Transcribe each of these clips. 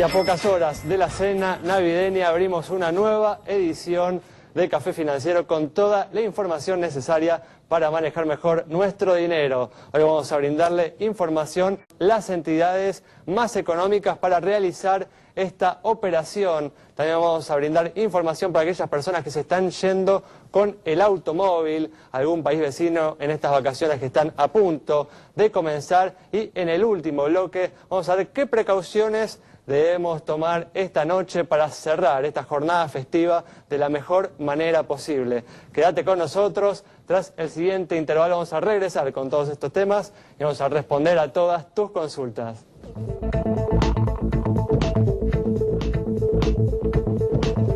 Y a pocas horas de la cena navideña abrimos una nueva edición de Café Financiero con toda la información necesaria para manejar mejor nuestro dinero. Hoy vamos a brindarle información a las entidades más económicas para realizar esta operación. También vamos a brindar información para aquellas personas que se están yendo con el automóvil a algún país vecino en estas vacaciones que están a punto de comenzar. Y en el último bloque vamos a ver qué precauciones debemos tomar esta noche para cerrar esta jornada festiva de la mejor manera posible. Quédate con nosotros, tras el siguiente intervalo vamos a regresar con todos estos temas y vamos a responder a todas tus consultas.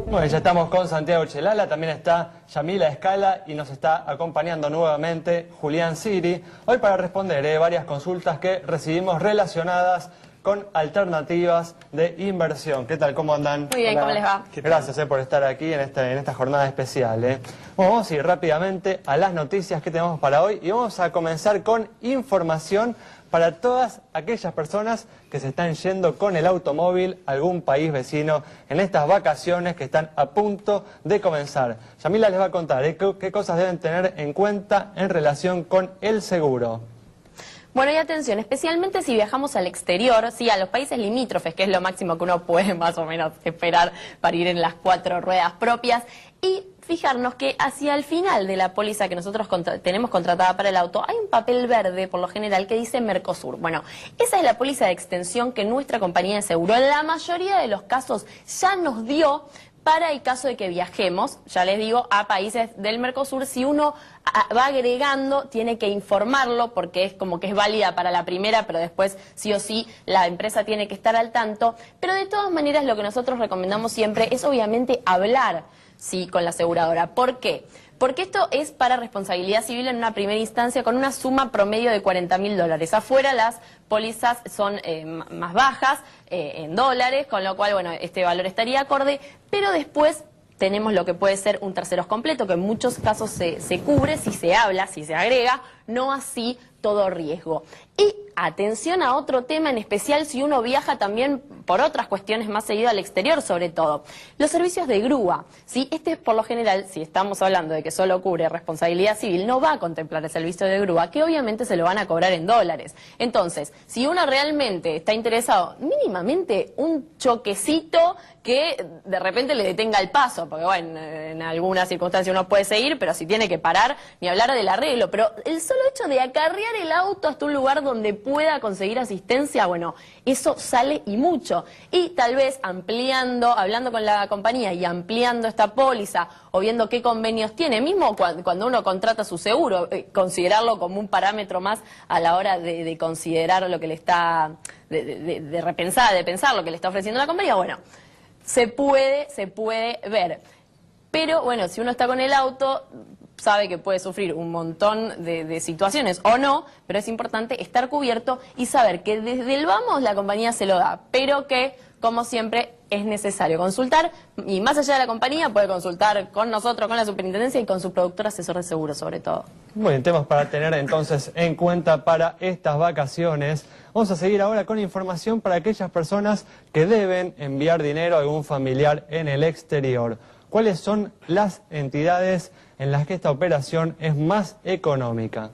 Bueno, ya estamos con Santiago Chelala, también está Yamila Escala y nos está acompañando nuevamente Julián Siri. Hoy para responder varias consultas que recibimos relacionadas con alternativas de inversión. ¿Qué tal? ¿Cómo andan? Muy bien, ¿cómo les va? Gracias por estar aquí en esta jornada especial. Bueno, vamos a ir rápidamente a las noticias que tenemos para hoy y vamos a comenzar con información para todas aquellas personas que se están yendo con el automóvil a algún país vecino en estas vacaciones que están a punto de comenzar. Yamila les va a contar qué cosas deben tener en cuenta en relación con el seguro. Bueno, y atención, especialmente si viajamos al exterior, sí, a los países limítrofes, que es lo máximo que uno puede más o menos esperar para ir en las 4 ruedas propias, y fijarnos que hacia el final de la póliza que nosotros tenemos contratada para el auto, hay un papel verde, por lo general, que dice Mercosur. Bueno, esa es la póliza de extensión que nuestra compañía de seguro en la mayoría de los casos ya nos dio para el caso de que viajemos, ya les digo, a países del Mercosur. Si uno va agregando, tiene que informarlo porque es como que es válida para la primera, pero después sí o sí la empresa tiene que estar al tanto. Pero de todas maneras lo que nosotros recomendamos siempre es obviamente hablar, sí, con la aseguradora. ¿Por qué? Porque esto es para responsabilidad civil en una primera instancia con una suma promedio de $40.000. Afuera las pólizas son más bajas en dólares, con lo cual, bueno, este valor estaría acorde, pero después tenemos lo que puede ser un terceros completo, que en muchos casos se cubre si se habla, si se agrega, no así todo riesgo. Y atención a otro tema en especial si uno viaja también por otras cuestiones más seguido al exterior, sobre todo. Los servicios de grúa, ¿sí? Este por lo general, si estamos hablando de que solo cubre responsabilidad civil, no va a contemplar el servicio de grúa, que obviamente se lo van a cobrar en dólares. Entonces, si uno realmente está interesado, mínimamente un choquecito que de repente le detenga el paso, porque bueno, en alguna circunstancia uno puede seguir, pero si tiene que parar, ni hablar del arreglo, pero el solo hecho de acarrear el auto hasta un lugar donde pueda conseguir asistencia, bueno, eso sale y mucho. Y tal vez ampliando, hablando con la compañía y ampliando esta póliza o viendo qué convenios tiene, mismo cuando uno contrata su seguro, considerarlo como un parámetro más a la hora de considerar lo que le está, de pensar lo que le está ofreciendo la compañía, bueno, se puede ver. Pero bueno, si uno está con el auto, sabe que puede sufrir un montón de situaciones o no, pero es importante estar cubierto y saber que desde el vamos la compañía se lo da, pero que, como siempre, es necesario consultar, y más allá de la compañía puede consultar con nosotros, con la superintendencia y con su productor asesor de seguros sobre todo. Muy bien, temas para tener entonces en cuenta para estas vacaciones. Vamos a seguir ahora con información para aquellas personas que deben enviar dinero a algún familiar en el exterior. ¿Cuáles son las entidades en las que esta operación es más económica?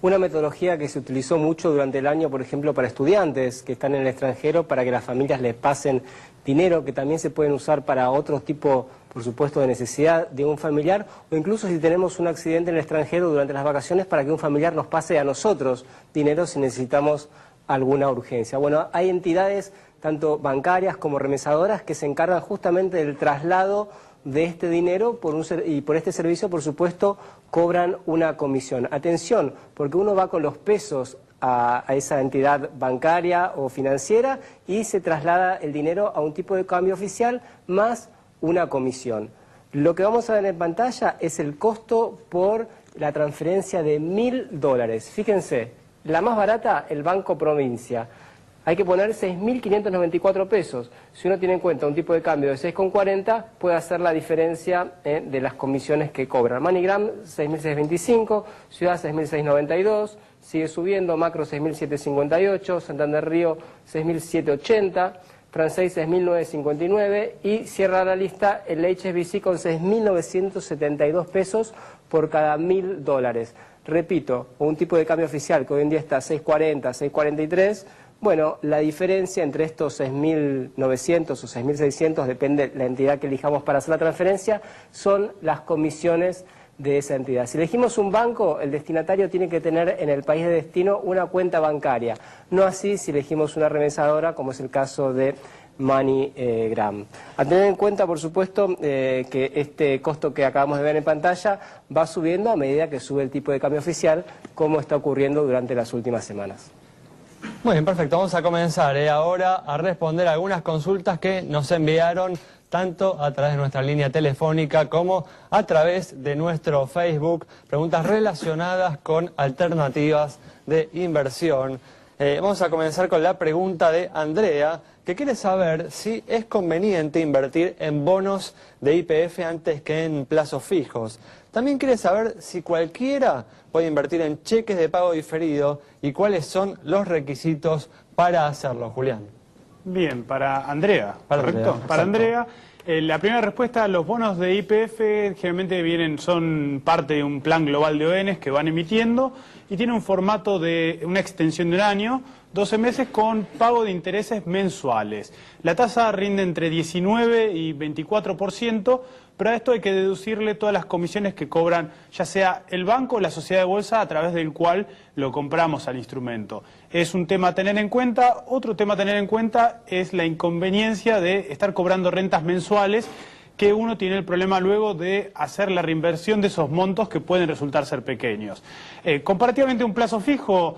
Una metodología que se utilizó mucho durante el año, por ejemplo, para estudiantes que están en el extranjero, para que las familias les pasen dinero, que también se pueden usar para otro tipo, por supuesto, de necesidad de un familiar, o incluso si tenemos un accidente en el extranjero durante las vacaciones, para que un familiar nos pase a nosotros dinero si necesitamos alguna urgencia. Bueno, hay entidades, tanto bancarias como remesadoras, que se encargan justamente del traslado de este dinero y por este servicio, por supuesto, cobran una comisión. Atención, porque uno va con los pesos a esa entidad bancaria o financiera y se traslada el dinero a un tipo de cambio oficial más una comisión. Lo que vamos a ver en pantalla es el costo por la transferencia de $1.000. Fíjense, la más barata, el Banco Provincia. Hay que poner 6.594 pesos. Si uno tiene en cuenta un tipo de cambio de 6,40, puede hacer la diferencia de las comisiones que cobra. MoneyGram 6.625, Ciudad 6.692, sigue subiendo, Macro 6.758, Santander Río 6.780. Francés 6.959 y cierra la lista el HSBC con 6.972 pesos por cada $1.000. Repito, un tipo de cambio oficial que hoy en día está a 6.40, 6.43. Bueno, la diferencia entre estos 6.900 o 6.600, depende de la entidad que elijamos para hacer la transferencia, son las comisiones de esa entidad. Si elegimos un banco, el destinatario tiene que tener en el país de destino una cuenta bancaria. No así si elegimos una remesadora, como es el caso de MoneyGram. A tener en cuenta, por supuesto, que este costo que acabamos de ver en pantalla va subiendo a medida que sube el tipo de cambio oficial, como está ocurriendo durante las últimas semanas. Muy bien, perfecto. Vamos a comenzar ahora a responder algunas consultas que nos enviaron tanto a través de nuestra línea telefónica como a través de nuestro Facebook. Preguntas relacionadas con alternativas de inversión. Vamos a comenzar con la pregunta de Andrea, que quiere saber si es conveniente invertir en bonos de YPF antes que en plazos fijos. También quiere saber si cualquiera puede invertir en cheques de pago diferido y cuáles son los requisitos para hacerlo, Julián. Bien, para Andrea, ¿correcto? Andrea, para Andrea, la primera respuesta, los bonos de YPF generalmente son parte de un plan global de ONs que van emitiendo y tiene un formato de una extensión de un año, 12 meses con pago de intereses mensuales. La tasa rinde entre 19 y 24%, pero a esto hay que deducirle todas las comisiones que cobran, ya sea el banco o la sociedad de bolsa a través del cual lo compramos al instrumento. Es un tema a tener en cuenta. Otro tema a tener en cuenta es la inconveniencia de estar cobrando rentas mensuales, que uno tiene el problema luego de hacer la reinversión de esos montos que pueden resultar ser pequeños. Comparativamente a un plazo fijo,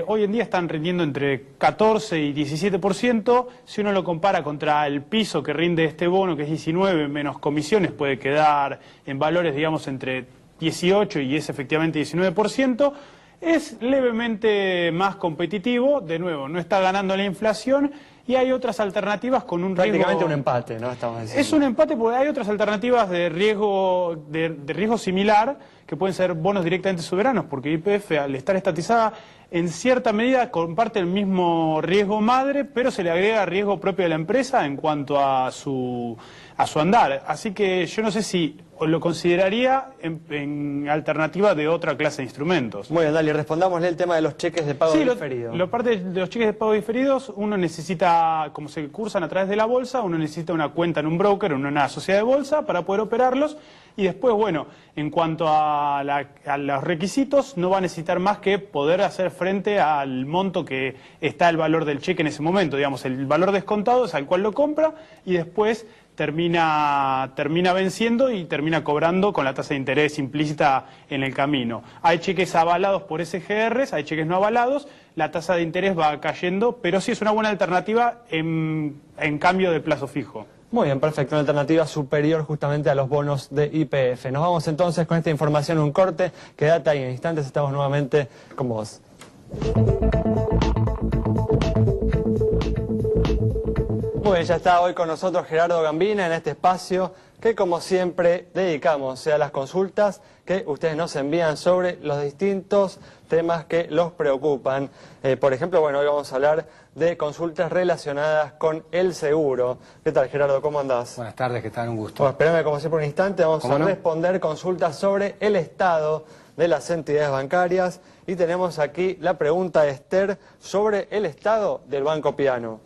hoy en día están rindiendo entre 14 y 17%. Si uno lo compara contra el piso que rinde este bono, que es 19 menos comisiones, puede quedar en valores, digamos, entre 18 y es efectivamente 19%. Es levemente más competitivo, de nuevo, no está ganando la inflación y hay otras alternativas con un riesgo... Prácticamente un empate, ¿no? Estamos diciendo. Es un empate porque hay otras alternativas de riesgo, de riesgo similar, que pueden ser bonos directamente soberanos, porque YPF, al estar estatizada, en cierta medida comparte el mismo riesgo madre, pero se le agrega riesgo propio de la empresa en cuanto a su andar. Así que yo no sé si lo consideraría en alternativa de otra clase de instrumentos. Muy bien, dale, respondámosle el tema de los cheques de pago diferido. La parte de los cheques de pago diferidos, uno necesita, como se cursan a través de la bolsa, uno necesita una cuenta en un broker, en una sociedad de bolsa, para poder operarlos. Y después, bueno, en cuanto a los requisitos, no va a necesitar más que poder hacer frente al monto que está el valor del cheque en ese momento. Digamos, el valor descontado es al cual lo compra y después termina venciendo y termina cobrando con la tasa de interés implícita en el camino. Hay cheques avalados por SGRs, hay cheques no avalados, la tasa de interés va cayendo, pero sí es una buena alternativa en cambio del plazo fijo. Muy bien, perfecto, una alternativa superior justamente a los bonos de YPF. Nos vamos entonces con esta información, un corte, quédate ahí, en instantes estamos nuevamente con vos. Muy bien, ya está hoy con nosotros Gerardo Gambina en este espacio que, como siempre, dedicamos a las consultas que ustedes nos envían sobre los distintos temas que los preocupan. Por ejemplo, bueno, hoy vamos a hablar de consultas relacionadas con el seguro. ¿Qué tal, Gerardo? ¿Cómo andás? Buenas tardes, ¿qué tal? Un gusto. Bueno, espérame como siempre un instante, vamos a responder consultas sobre el estado de las entidades bancarias y tenemos aquí la pregunta de Esther sobre el estado del Banco Piano.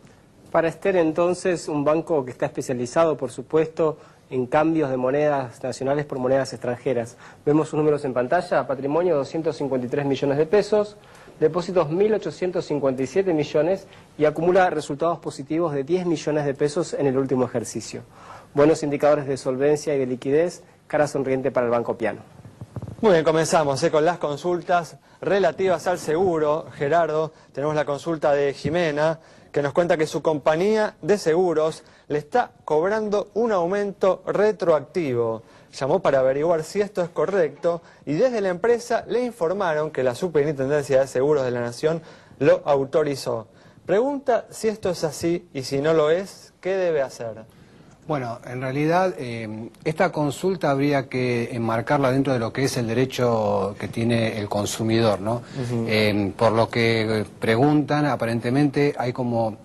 Para Esther, entonces, un banco que está especializado, por supuesto, en cambios de monedas nacionales por monedas extranjeras. Vemos sus números en pantalla: patrimonio 253 millones de pesos, depósitos 1.857 millones y acumula resultados positivos de 10 millones de pesos en el último ejercicio. Buenos indicadores de solvencia y de liquidez, cara sonriente para el Banco Piano. Muy bien, comenzamos con las consultas relativas al seguro. Gerardo, tenemos la consulta de Jimena, que nos cuenta que su compañía de seguros le está cobrando un aumento retroactivo. Llamó para averiguar si esto es correcto y desde la empresa le informaron que la Superintendencia de Seguros de la Nación lo autorizó. Pregunta si esto es así y si no lo es, ¿qué debe hacer? Bueno, en realidad esta consulta habría que enmarcarla dentro de lo que es el derecho que tiene el consumidor, ¿no? Por lo que preguntan, aparentemente hay como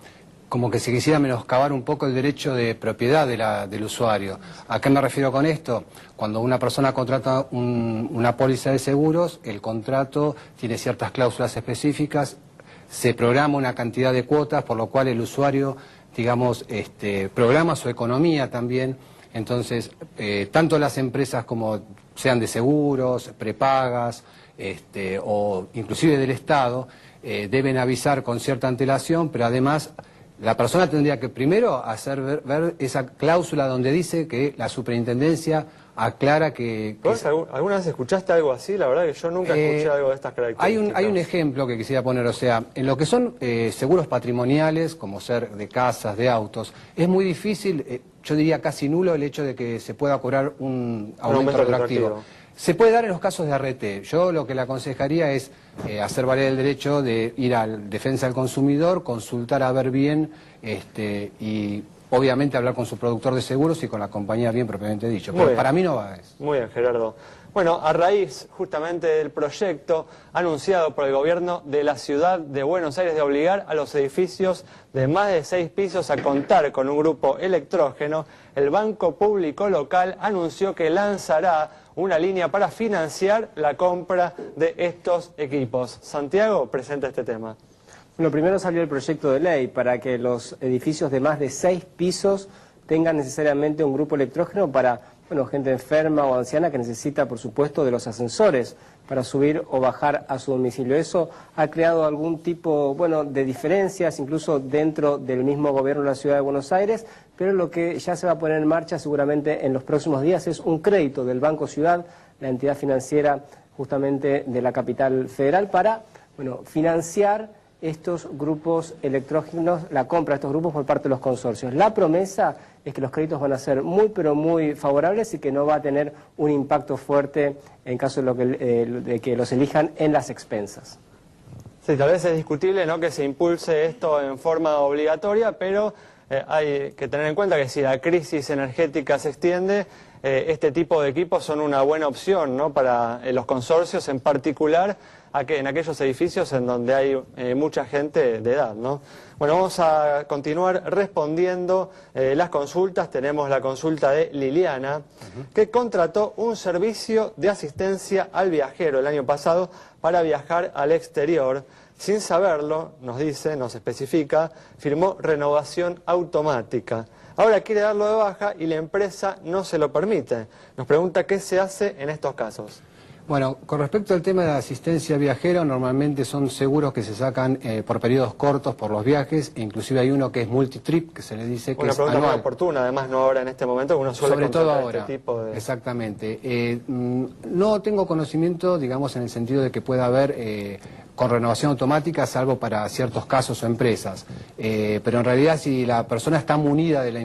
como que se quisiera menoscabar un poco el derecho de propiedad del usuario. ¿A qué me refiero con esto? Cuando una persona contrata una póliza de seguros, el contrato tiene ciertas cláusulas específicas, se programa una cantidad de cuotas, por lo cual el usuario, digamos, programa su economía también. Entonces, tanto las empresas como sean de seguros, prepagas, o inclusive del Estado, deben avisar con cierta antelación, pero además la persona tendría que primero hacer ver esa cláusula donde dice que la superintendencia aclara que... ¿Vos alguna vez escuchaste algo así? La verdad que yo nunca escuché algo de estas características. Hay un ejemplo que quisiera poner, o sea, en lo que son seguros patrimoniales, como ser de casas, de autos, es muy difícil, yo diría casi nulo, el hecho de que se pueda cobrar un aumento retroactivo. Se puede dar en los casos de ART. Yo lo que le aconsejaría es hacer valer el derecho de ir a defensa del consumidor, consultar a ver bien y obviamente hablar con su productor de seguros y con la compañía bien propiamente dicho. Pero para mí no va a eso. Muy bien, Gerardo. Bueno, a raíz justamente del proyecto anunciado por el gobierno de la ciudad de Buenos Aires de obligar a los edificios de más de 6 pisos a contar con un grupo electrógeno, el Banco Público Local anunció que lanzará una línea para financiar la compra de estos equipos. Santiago, presenta este tema. Bueno, primero salió el proyecto de ley para que los edificios de más de 6 pisos tengan necesariamente un grupo electrógeno para, bueno, gente enferma o anciana que necesita, por supuesto, de los ascensores para subir o bajar a su domicilio. Eso ha creado algún tipo, bueno, de diferencias, incluso dentro del mismo gobierno de la Ciudad de Buenos Aires, pero lo que ya se va a poner en marcha seguramente en los próximos días es un crédito del Banco Ciudad, la entidad financiera justamente de la capital federal, para, bueno, financiar estos grupos electrógenos, la compra de estos grupos por parte de los consorcios. La promesa es que los créditos van a ser muy, pero muy favorables y que no va a tener un impacto fuerte en caso de que los elijan en las expensas. Sí, tal vez es discutible, ¿no?, que se impulse esto en forma obligatoria, pero hay que tener en cuenta que si la crisis energética se extiende, este tipo de equipos son una buena opción, ¿no?, para los consorcios, en particular en aquellos edificios en donde hay mucha gente de edad, ¿no? Bueno, vamos a continuar respondiendo las consultas. Tenemos la consulta de Liliana, que contrató un servicio de asistencia al viajero el año pasado para viajar al exterior. Sin saberlo, nos dice, nos especifica, firmó renovación automática. Ahora quiere darlo de baja y la empresa no se lo permite. Nos pregunta qué se hace en estos casos. Bueno, con respecto al tema de la asistencia viajera, normalmente son seguros que se sacan por periodos cortos por los viajes, e inclusive hay uno que es multitrip, que se le dice que es anual. Una pregunta muy oportuna, además no ahora en este momento, uno suele sobre todo ahora, este tipo de... Exactamente. No tengo conocimiento, digamos, en el sentido de que pueda haber con renovación automática, salvo para ciertos casos o empresas. Pero en realidad, si la persona está munida de la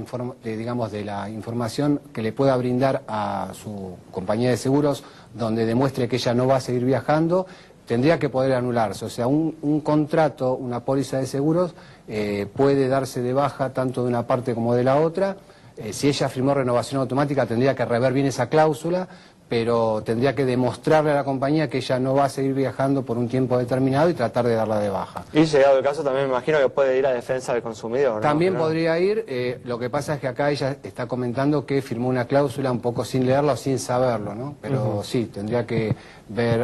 información que le pueda brindar a su compañía de seguros, donde demuestre que ella no va a seguir viajando, tendría que poder anularse. O sea, un contrato, una póliza de seguros, puede darse de baja tanto de una parte como de la otra. Si ella firmó renovación automática, tendría que rever bien esa cláusula, pero tendría que demostrarle a la compañía que ella no va a seguir viajando por un tiempo determinado y tratar de darla de baja. Y llegado el caso también me imagino que puede ir a defensa del consumidor, ¿no? También podría ir, lo que pasa es que acá ella está comentando que firmó una cláusula un poco sin leerla o sin saberlo, ¿no? Pero sí, tendría que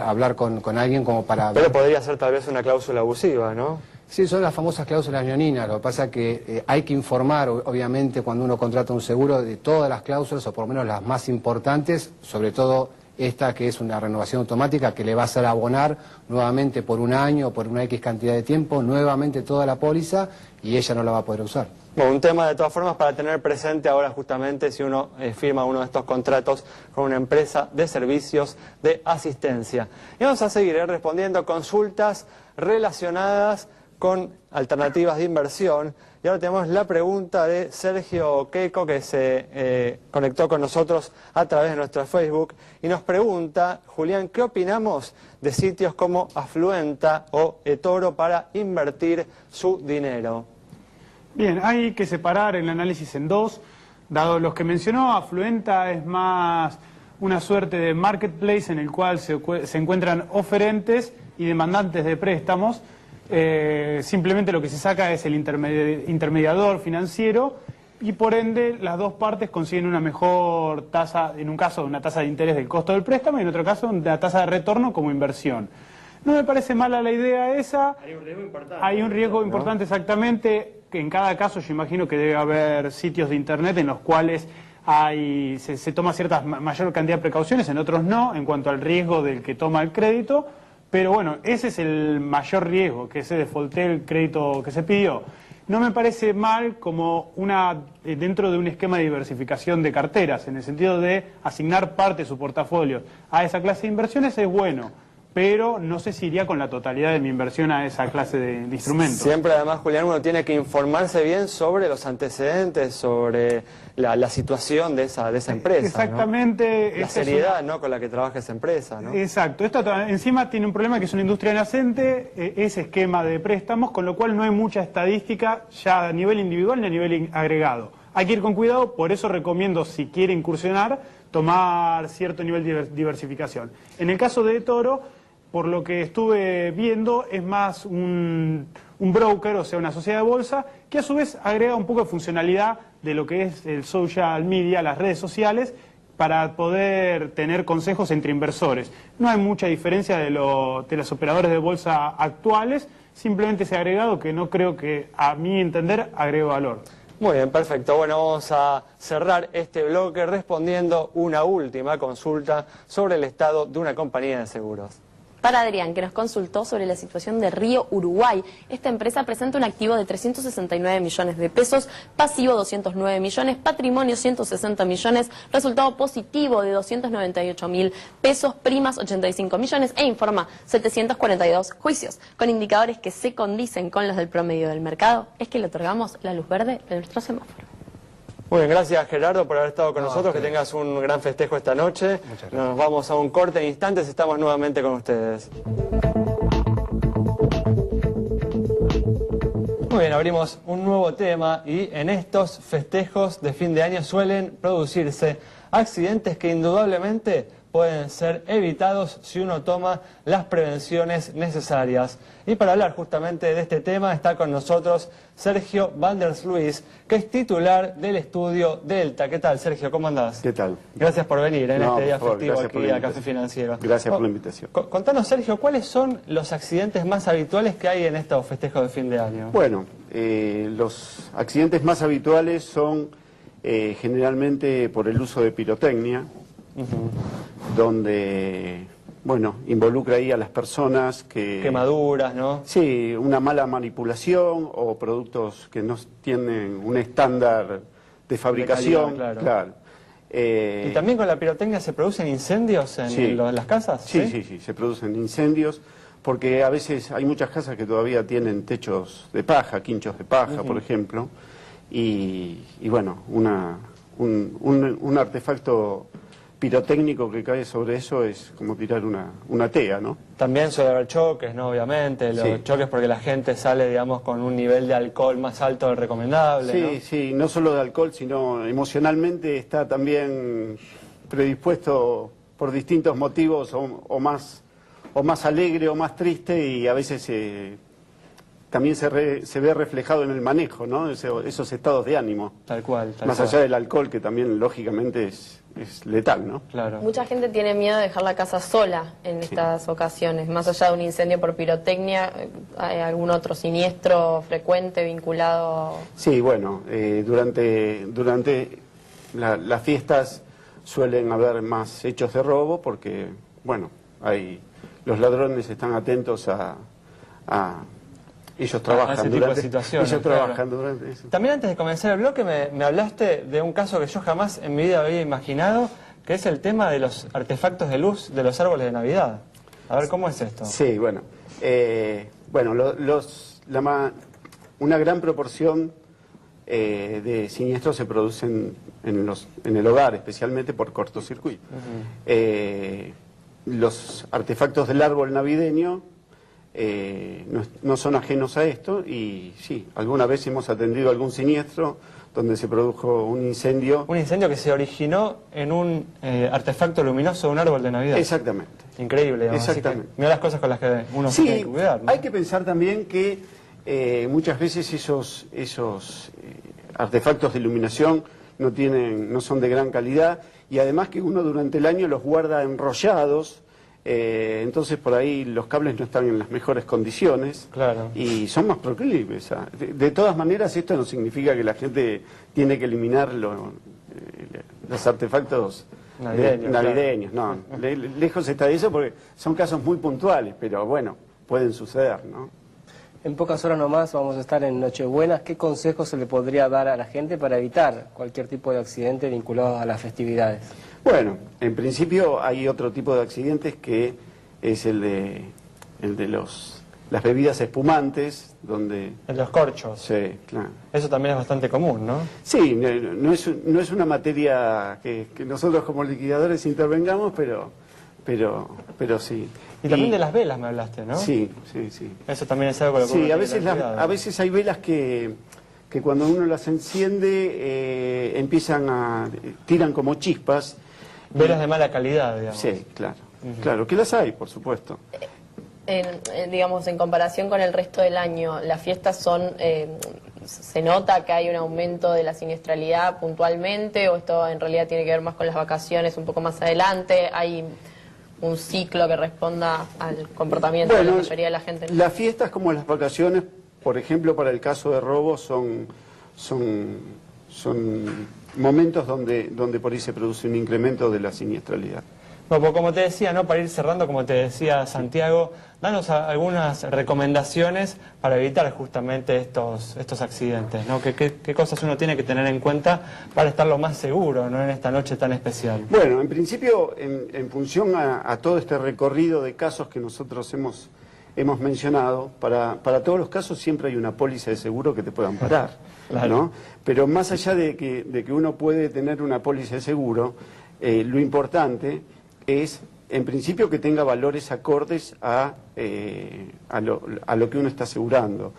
hablar con alguien como para... Pero podría ser tal vez una cláusula abusiva, ¿no? Sí, son las famosas cláusulas leoninas. Lo que pasa es que hay que informar, obviamente, cuando uno contrata un seguro, de todas las cláusulas, o por lo menos las más importantes, sobre todo esta que es una renovación automática, que le va a hacer abonar nuevamente por un año o por una X cantidad de tiempo, nuevamente toda la póliza, y ella no la va a poder usar. Bueno, un tema de todas formas para tener presente ahora justamente si uno firma uno de estos contratos con una empresa de servicios de asistencia. Y vamos a seguir respondiendo consultas relacionadas con alternativas de inversión. Y ahora tenemos la pregunta de Sergio Queco, que se conectó con nosotros a través de nuestro Facebook, y nos pregunta, Julián, ¿qué opinamos de sitios como Afluenta o eToro para invertir su dinero? Bien, hay que separar el análisis en dos. Dado los que mencionó, Afluenta es más una suerte de marketplace en el cual se encuentran oferentes y demandantes de préstamos. simplemente lo que se saca es el intermediador financiero y por ende las dos partes consiguen una mejor tasa, en un caso una tasa de interés del costo del préstamo y en otro caso una tasa de retorno como inversión. No me parece mala la idea esa. Hay un riesgo importante. Hay un riesgo importante, exactamente, que en cada caso yo imagino que debe haber sitios de internet en los cuales se toma cierta mayor cantidad de precauciones, en otros no, en cuanto al riesgo del que toma el crédito, pero bueno, ese es el mayor riesgo, que se defaultee el crédito que se pidió. No me parece mal como dentro de un esquema de diversificación de carteras, en el sentido de asignar parte de su portafolio a esa clase de inversiones es bueno, pero no sé si iría con la totalidad de mi inversión a esa clase de instrumentos. Siempre además, Julián, uno tiene que informarse bien sobre los antecedentes, sobre la situación de esa empresa. Exactamente. ¿No? La seriedad, ¿no?, con la que trabaja esa empresa, ¿no? Exacto. Esto encima tiene un problema que es una industria nacente, ese esquema de préstamos, con lo cual no hay mucha estadística ya a nivel individual ni a nivel agregado. Hay que ir con cuidado, por eso recomiendo, si quiere incursionar, tomar cierto nivel de diversificación. En el caso de Toro, por lo que estuve viendo, es más un broker, o sea, una sociedad de bolsa, que a su vez agrega un poco de funcionalidad de lo que es el social media, las redes sociales, para poder tener consejos entre inversores. No hay mucha diferencia de los operadores de bolsa actuales, simplemente ese agregado que no creo que, a mi entender, agregue valor. Muy bien, perfecto. Bueno, vamos a cerrar este bloque respondiendo una última consulta sobre el estado de una compañía de seguros. Para Adrián, que nos consultó sobre la situación de Río Uruguay. Esta empresa presenta un activo de 369 millones de pesos, pasivo 209 millones, patrimonio 160 millones, resultado positivo de 298 mil pesos, primas 85 millones e informa 742 juicios. Con indicadores que se condicen con los del promedio del mercado, es que le otorgamos la luz verde de nuestro semáforo. Muy bien, gracias Gerardo por haber estado con nosotros, que tengas un gran festejo esta noche. Nos vamos a un corte en instantes, estamos nuevamente con ustedes. Muy bien, abrimos un nuevo tema y en estos festejos de fin de año suelen producirse accidentes que indudablemente pueden ser evitados si uno toma las prevenciones necesarias. Y para hablar justamente de este tema está con nosotros Sergio Vandersluis, que es titular del estudio Delta. ¿Qué tal, Sergio? ¿Cómo andás? ¿Qué tal? Gracias por venir en este día por favor, festivo gracias por aquí la a Café invitación. Financiero. Gracias por la invitación. Contanos, Sergio, ¿cuáles son los accidentes más habituales que hay en estos festejos de fin de año? Bueno, los accidentes más habituales son generalmente por el uso de pirotecnia, donde, bueno, involucra ahí a las personas que... Quemaduras, ¿no? Sí, una mala manipulación o productos que no tienen un estándar de fabricación. De calidad, claro. ¿Y también con la pirotecnia se producen incendios en las casas? Sí, se producen incendios, porque a veces hay muchas casas que todavía tienen techos de paja, quinchos de paja, por ejemplo, y bueno, un artefacto pirotécnico que cae sobre eso es como tirar una tea, ¿no? También suele haber choques, ¿no? Obviamente, los choques porque la gente sale, digamos, con un nivel de alcohol más alto del recomendable, Sí, ¿no? sí, no solo de alcohol, sino emocionalmente está también predispuesto por distintos motivos o más alegre o más triste, y a veces también se ve reflejado en el manejo, ¿no? Esos estados de ánimo. Tal cual. Más allá del alcohol, que también lógicamente es letal, ¿no? Claro. Mucha gente tiene miedo de dejar la casa sola en estas ocasiones. Más allá de un incendio por pirotecnia, ¿hay algún otro siniestro frecuente vinculado? Sí, bueno, durante las fiestas suelen haber más hechos de robo porque, bueno, los ladrones están atentos a ellos trabajan ese tipo de situaciones, ellos claro. trabajan durante eso. También antes de comenzar el bloque me hablaste de un caso que yo jamás en mi vida había imaginado, que es el tema de los artefactos de luz de los árboles de Navidad. A ver, ¿cómo es esto? Sí, bueno, una gran proporción de siniestros se producen en el hogar, especialmente por cortocircuito. Los artefactos del árbol navideño no son ajenos a esto, y sí, alguna vez hemos atendido algún siniestro donde se produjo un incendio. Un incendio que se originó en un artefacto luminoso de un árbol de Navidad. Exactamente. Increíble, digamos. Exactamente. Mira las cosas con las que uno se Sí, tiene que cuidar, ¿no? hay que pensar también que muchas veces esos artefactos de iluminación no son de gran calidad, y además que uno durante el año los guarda enrollados, entonces por ahí los cables no están en las mejores condiciones. Claro. Y son más proclives. De todas maneras, esto no significa que la gente tiene que eliminar los artefactos navideños. No, lejos está de eso, porque son casos muy puntuales, pero bueno, pueden suceder, ¿no? En pocas horas nomás vamos a estar en Nochebuena. ¿Qué consejos se le podría dar a la gente para evitar cualquier tipo de accidente vinculado a las festividades? Bueno, en principio hay otro tipo de accidentes que es el de las bebidas espumantes, donde... En los corchos. Sí, claro. Eso también es bastante común, ¿no? Sí, no es una materia que nosotros como liquidadores intervengamos, pero sí. Y también de las velas me hablaste, ¿no? Sí. Eso también es algo con lo que Sí, uno a tiene que veces, tener cuidado. a veces hay velas que cuando uno las enciende tiran como chispas. Velas de mala calidad, digamos. Sí, claro. Claro, que las hay, por supuesto. Digamos, en comparación con el resto del año, las fiestas son... ¿Se nota que hay un aumento de la siniestralidad puntualmente, o esto en realidad tiene que ver más con las vacaciones un poco más adelante? ¿Hay un ciclo que responda al comportamiento de la mayoría de la gente? Las fiestas como las vacaciones, por ejemplo, para el caso de robo, son momentos donde por ahí se produce un incremento de la siniestralidad. Bueno, pues como te decía, ¿no? Para ir cerrando, como te decía Santiago, danos algunas recomendaciones para evitar justamente estos accidentes, ¿no? ¿Qué cosas uno tiene que tener en cuenta para estar lo más seguro, ¿no? En esta noche tan especial? Bueno, en principio, en función a todo este recorrido de casos que nosotros hemos mencionado, para todos los casos siempre hay una póliza de seguro que te pueda amparar, Claro. ¿no? Pero más allá de que uno puede tener una póliza de seguro, lo importante es, en principio, que tenga valores acordes a lo que uno está asegurando.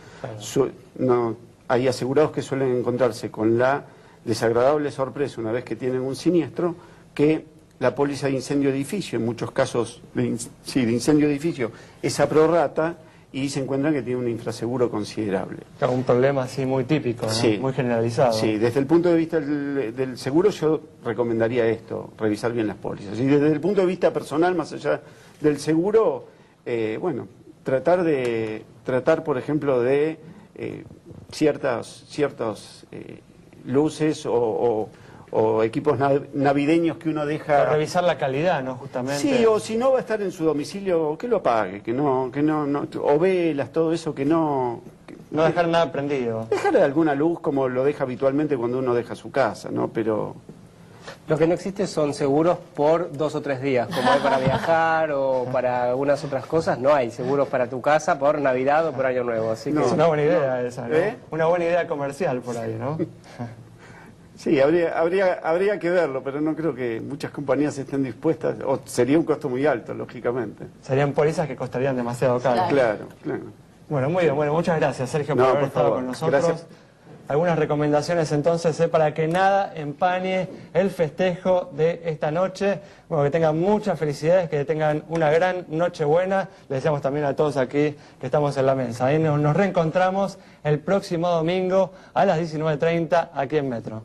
Claro. Hay asegurados que suelen encontrarse con la desagradable sorpresa, una vez que tienen un siniestro, que la póliza de incendio de edificio, en muchos casos de incendio de edificio, es a prorrata, y se encuentran que tiene un infraseguro considerable. Claro, un problema así muy típico, ¿no? Sí. Muy generalizado. Sí, desde el punto de vista del seguro yo recomendaría esto, revisar bien las pólizas. Y desde el punto de vista personal, más allá del seguro, bueno, tratar, por ejemplo, de ciertas luces o equipos navideños que uno deja... Para revisar la calidad, ¿no? Justamente. Sí, o si no va a estar en su domicilio, que lo apague, que no, o velas, todo eso, que no... No dejar nada prendido. Dejar alguna luz como lo deja habitualmente cuando uno deja su casa, ¿no? Pero... Lo que no existe son seguros por 2 o 3 días, como hay para viajar o para algunas otras cosas. No hay seguros para tu casa por Navidad o por Año Nuevo. Así que... Es una buena idea esa, ¿no? ¿Eh? Una buena idea comercial por ahí, ¿no? Sí, habría que verlo, pero no creo que muchas compañías estén dispuestas, o sería un costo muy alto, lógicamente. Serían pólizas que costarían demasiado caro. Claro. Bueno, muy bien. Bueno, muchas gracias, Sergio, por No, haber por estado favor. con nosotros. Gracias. Algunas recomendaciones entonces para que nada empañe el festejo de esta noche. Bueno, que tengan muchas felicidades, que tengan una gran noche buena. Les deseamos también a todos aquí que estamos en la mesa. Ahí nos reencontramos el próximo domingo a las 19:30 aquí en Metro.